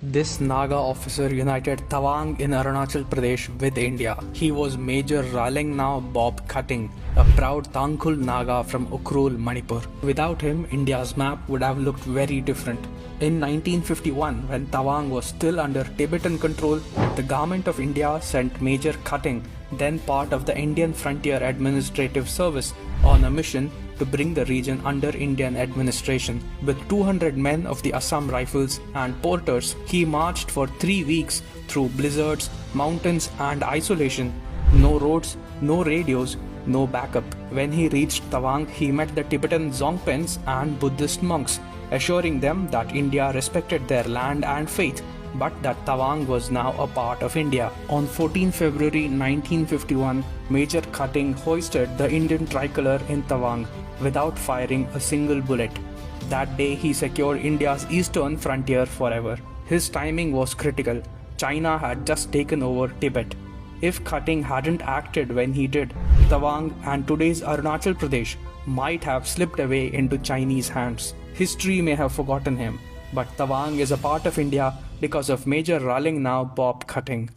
This Naga officer united Tawang in Arunachal Pradesh with India. He was Major Ralengnau BOB KHATHING, a proud Tangkhul Naga from Ukhrul, Manipur. Without him, India's map would have looked very different. In 1951, when Tawang was still under Tibetan control, the government of India sent Major KHATHING, then part of the Indian Frontier Administrative Service, on a mission to bring the region under Indian administration. With 200 men of the Assam Rifles and porters, he marched for 3 weeks through blizzards, mountains and isolation. No roads, no radios, no backup. When he reached Tawang, he met the Tibetan Dzongpens and Buddhist monks, assuring them that India respected their land and faith, but that Tawang was now a part of India. On 14 February 1951, Major KHATHING hoisted the Indian tricolor in Tawang without firing a single bullet. That day he secured India's eastern frontier forever. His timing was critical. China had just taken over Tibet. If KHATHING hadn't acted when he did, Tawang and today's Arunachal Pradesh might have slipped away into Chinese hands. History may have forgotten him, but Tawang is a part of India because of Major Ralengnau BOB KHATHING.